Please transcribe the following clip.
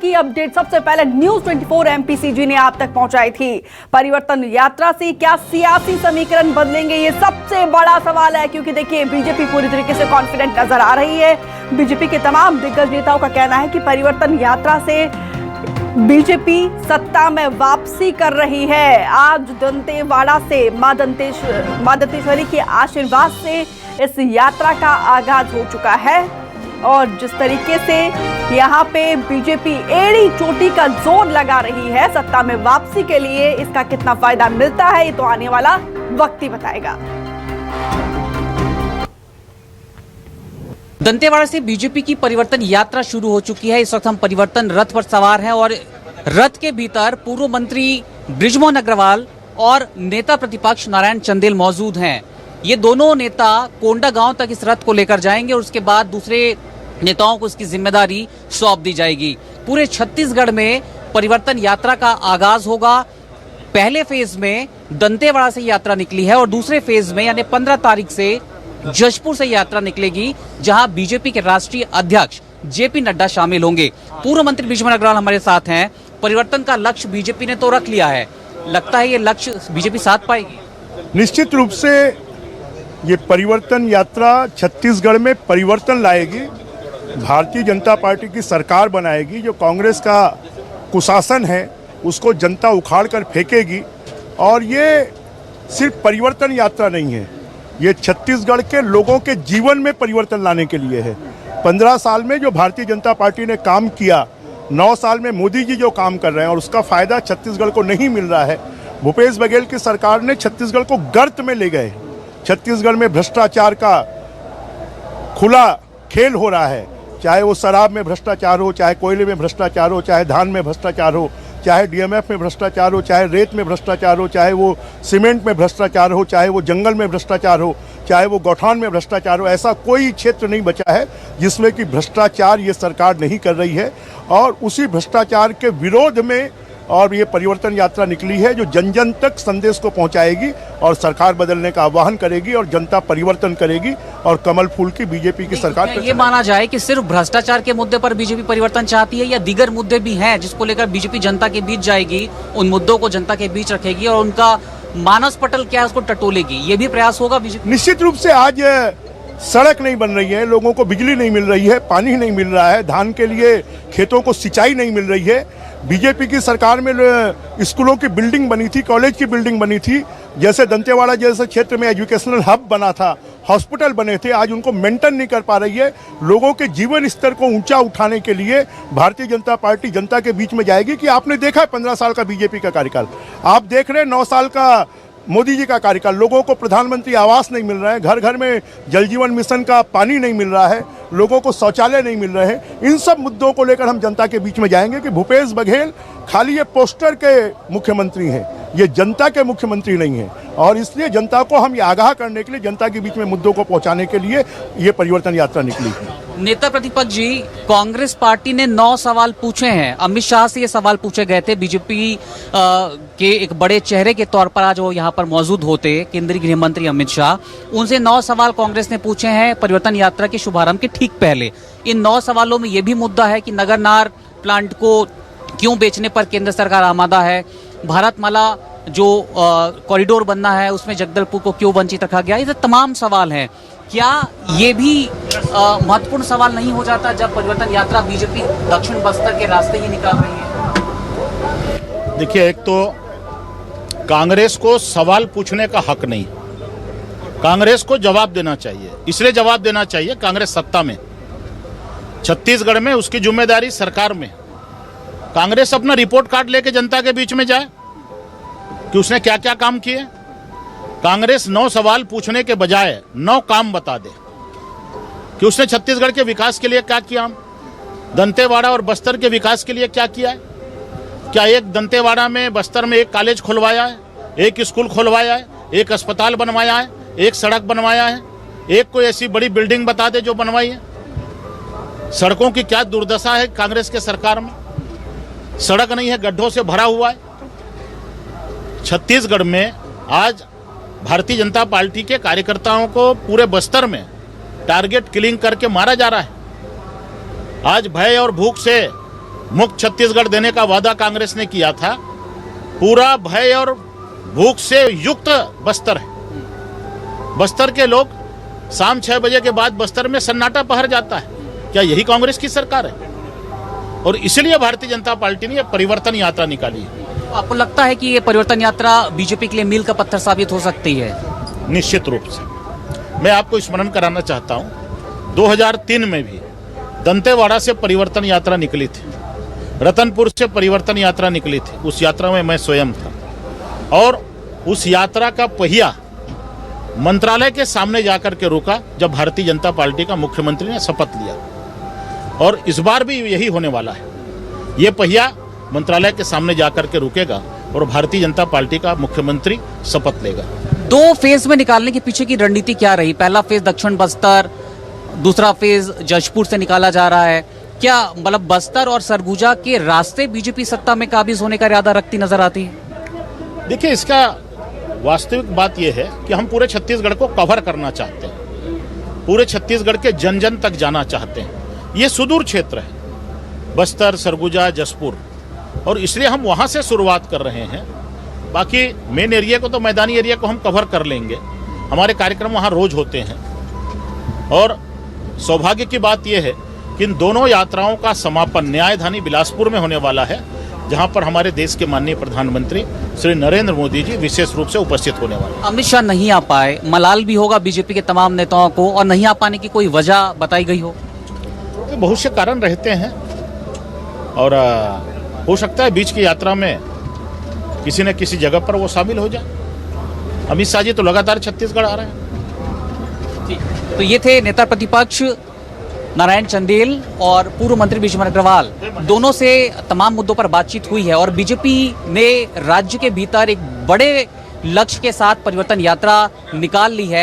की अपडेट सबसे पहले न्यूज 24 एमपीसीजी ने आप तक पहुंचाई थी। परिवर्तन यात्रा से क्या सियासी समीकरण बदलेंगे, ये सबसे बड़ा सवाल है, क्योंकि देखिए बीजेपी पूरी तरीके से कॉन्फिडेंट नजर आ रही है। बीजेपी के तमाम दिग्गज नेताओं का कहना है कि परिवर्तन यात्रा से बीजेपी सत्ता में वापसी कर रही है। आज दंतेवाड़ा से मां दंतेश्वरी के आशीर्वाद से इस यात्रा का आगाज हो चुका है और जिस तरीके से यहाँ पे बीजेपी एड़ी चोटी का जोर लगा रही है सत्ता में वापसी के लिए, इसका कितना फायदा मिलता है ये तो आने वाला वक्त ही बताएगा। दंतेवाड़ा से बीजेपी की परिवर्तन यात्रा शुरू हो चुकी है। इस वक्त हम परिवर्तन रथ पर सवार हैं और रथ के भीतर पूर्व मंत्री बृजमोहन अग्रवाल और नेता प्रतिपक्ष नारायण चंदेल मौजूद हैं। ये दोनों नेता कोंडा गांव तक इस रथ को लेकर जाएंगे और उसके बाद दूसरे नेताओं को इसकी जिम्मेदारी सौंप दी जाएगी। पूरे छत्तीसगढ़ में परिवर्तन यात्रा का आगाज होगा। पहले फेज में दंतेवाड़ा से यात्रा निकली है और दूसरे फेज में यानी 15 तारीख से जशपुर से यात्रा निकलेगी, जहां बीजेपी के राष्ट्रीय अध्यक्ष जेपी नड्डा शामिल होंगे। पूर्व मंत्री बृजमोहन अग्रवाल हमारे साथ हैं। परिवर्तन का लक्ष्य बीजेपी ने तो रख लिया है, लगता है ये लक्ष्य बीजेपी साध पाएगी? निश्चित रूप से ये परिवर्तन यात्रा छत्तीसगढ़ में परिवर्तन लाएगी, भारतीय जनता पार्टी की सरकार बनाएगी। जो कांग्रेस का कुशासन है उसको जनता उखाड़ कर फेंकेगी। और ये सिर्फ परिवर्तन यात्रा नहीं है, ये छत्तीसगढ़ के लोगों के जीवन में परिवर्तन लाने के लिए है। 15 साल में जो भारतीय जनता पार्टी ने काम किया, 9 साल में मोदी जी जो काम कर रहे हैं और उसका फायदा छत्तीसगढ़ को नहीं मिल रहा है। भूपेश बघेल की सरकार ने छत्तीसगढ़ को गर्त में ले गए। छत्तीसगढ़ में भ्रष्टाचार का खुला खेल हो रहा है, चाहे वो शराब में भ्रष्टाचार हो, चाहे कोयले में भ्रष्टाचार हो, चाहे धान में भ्रष्टाचार हो, चाहे डीएमएफ में भ्रष्टाचार हो, चाहे रेत में भ्रष्टाचार हो, चाहे वो सीमेंट में भ्रष्टाचार हो, चाहे वो जंगल में भ्रष्टाचार हो, चाहे वो गौठान में भ्रष्टाचार हो। ऐसा कोई क्षेत्र नहीं बचा है जिसमें कि भ्रष्टाचार ये सरकार नहीं कर रही है। और उसी भ्रष्टाचार के विरोध में और ये परिवर्तन यात्रा निकली है, जो जन जन तक संदेश को पहुंचाएगी और सरकार बदलने का आह्वान करेगी और जनता परिवर्तन करेगी और कमल फूल की बीजेपी की सरकार। ये माना जाए कि सिर्फ भ्रष्टाचार के मुद्दे पर बीजेपी परिवर्तन चाहती है या दीगर मुद्दे भी हैं जिसको लेकर बीजेपी जनता के बीच जाएगी, उन मुद्दों को जनता के बीच रखेगी और उनका मानस पटल क्या है उसको टटोलेगी, ये भी प्रयास होगा बीजेपी? निश्चित रूप से आज सड़क नहीं बन रही है, लोगों को बिजली नहीं मिल रही है, पानी नहीं मिल रहा है, धान के लिए खेतों को सिंचाई नहीं मिल रही है। बीजेपी की सरकार में स्कूलों की बिल्डिंग बनी थी, कॉलेज की बिल्डिंग बनी थी, जैसे दंतेवाड़ा जैसे क्षेत्र में एजुकेशनल हब बना था, हॉस्पिटल बने थे, आज उनको मेंटेन नहीं कर पा रही है। लोगों के जीवन स्तर को ऊंचा उठाने के लिए भारतीय जनता पार्टी जनता के बीच में जाएगी। कि आपने देखा है 15 साल का बीजेपी का कार्यकाल, आप देख रहे हैं 9 साल का मोदी जी का कार्यकाल, लोगों को प्रधानमंत्री आवास नहीं मिल रहा है, घर घर में जल जीवन मिशन का पानी नहीं मिल रहा है, लोगों को शौचालय नहीं मिल रहे हैं। इन सब मुद्दों को लेकर हम जनता के बीच में जाएंगे कि भूपेश बघेल खाली ये पोस्टर के मुख्यमंत्री हैं, ये जनता के मुख्यमंत्री नहीं है। और इसलिए जनता को हम ये आगाह करने के लिए, जनता के बीच में मुद्दों को पहुंचाने के लिए ये परिवर्तन यात्रा निकली है। नेता प्रतिपक्ष जी, कांग्रेस पार्टी ने 9 सवाल पूछे हैं। अमित शाह से ये सवाल पूछे गए थे। बीजेपी के एक बड़े चेहरे के तौर पर आज वो यहाँ पर मौजूद होते, केंद्रीय गृह मंत्री अमित शाह, उनसे 9 सवाल कांग्रेस ने पूछे हैं परिवर्तन यात्रा के शुभारंभ के ठीक पहले। इन 9 सवालों में ये भी मुद्दा है कि नगरनार प्लांट को क्यों बेचने पर केंद्र सरकार आमादा है, भारतमाला जो कॉरिडोर बनना है उसमें जगदलपुर को क्यों वंचित रखा गया, ये तमाम सवाल हैं। क्या ये भी महत्वपूर्ण सवाल नहीं हो जाता जब परिवर्तन यात्रा बीजेपी दक्षिण बस्तर के रास्ते ही निकाल रही है? देखिए, एक तो कांग्रेस को सवाल पूछने का हक नहीं, कांग्रेस को जवाब देना चाहिए। इसलिए जवाब देना चाहिए कांग्रेस सत्ता में, छत्तीसगढ़ में उसकी जिम्मेदारी सरकार में। कांग्रेस अपना रिपोर्ट कार्ड लेके जनता के बीच में जाए कि उसने क्या क्या काम किए। कांग्रेस 9 सवाल पूछने के बजाय 9 काम बता दे कि उसने छत्तीसगढ़ के विकास के लिए क्या किया, दंतेवाड़ा और बस्तर के विकास के लिए क्या किया है। क्या एक दंतेवाड़ा में, बस्तर में एक कॉलेज खुलवाया है, एक स्कूल खुलवाया है, एक अस्पताल बनवाया है, एक सड़क बनवाया है, एक कोई ऐसी बड़ी बिल्डिंग बता दे जो बनवाई है। सड़कों की क्या दुर्दशा है कांग्रेस के सरकार में, सड़क नहीं है, गड्ढों से भरा हुआ है। छत्तीसगढ़ में आज भारतीय जनता पार्टी के कार्यकर्ताओं को पूरे बस्तर में टारगेट किलिंग करके मारा जा रहा है। आज भय और भूख से मुक्त छत्तीसगढ़ देने का वादा कांग्रेस ने किया था। पूरा भय और भूख से युक्त बस्तर है। बस्तर के लोग शाम 6 बजे के बाद बस्तर में सन्नाटा पहर जाता है। क्या यही कांग्रेस की सरकार है? और इसलिए भारतीय जनता पार्टी ने यह परिवर्तन यात्रा निकाली है। आपको लगता है कि ये परिवर्तन यात्रा बीजेपी के लिए मील का पत्थर साबित हो सकती है? निश्चित रूप से। मैं आपको स्मरण कराना चाहता हूं, 2003 में भी दंतेवाड़ा से परिवर्तन यात्रा निकली थी, रतनपुर से परिवर्तन यात्रा निकली थी। उस यात्रा में मैं स्वयं था और उस यात्रा का पहिया मंत्रालय के सामने जाकर के रुका जब भारतीय जनता पार्टी का मुख्यमंत्री ने शपथ लिया। और इस बार भी यही होने वाला है। ये पहिया मंत्रालय के सामने जाकर के रुकेगा और भारतीय जनता पार्टी का मुख्यमंत्री शपथ लेगा। 2 फेज में निकालने के पीछे की रणनीति क्या रही? पहला फेज दक्षिण बस्तर, दूसरा फेज जशपुर से निकाला जा रहा है। क्या मतलब बस्तर और सरगुजा के रास्ते बीजेपी सत्ता में काबिज होने का इरादा रखती नजर आती है? देखिए, इसका वास्तविक बात यह है कि हम पूरे छत्तीसगढ़ को कवर करना चाहते हैं, पूरे छत्तीसगढ़ के जन जन तक जाना चाहते हैं। ये सुदूर क्षेत्र है, बस्तर, सरगुजा, जशपुर, और इसलिए हम वहां से शुरुआत कर रहे हैं। बाकी मेन एरिया को तो मैदानी एरिया को हम कवर कर लेंगे। हमारे कार्यक्रम वहां रोज होते हैं और सौभाग्य की बात यह है कि इन दोनों यात्राओं का समापन न्यायधानी बिलासपुर में होने वाला है, जहां पर हमारे देश के माननीय प्रधानमंत्री श्री नरेंद्र मोदी जी विशेष रूप से उपस्थित होने वाले हैं। अमित शाह नहीं आ पाए, मलाल भी होगा बीजेपी के तमाम नेताओं को, और नहीं आ पाने की कोई वजह बताई गई हो? तो बहुत से कारण रहते हैं और हो सकता है बीच की यात्रा में किसी न किसी जगह पर वो शामिल हो जाए। अमित शाह जी तो लगातार छत्तीसगढ़ आ रहे हैं। तो ये थे नेता प्रतिपक्ष नारायण चंदेल और पूर्व मंत्री बृजमोहन अग्रवाल। दोनों से तमाम मुद्दों पर बातचीत हुई है और बीजेपी ने राज्य के भीतर एक बड़े लक्ष्य के साथ परिवर्तन यात्रा निकाल ली है।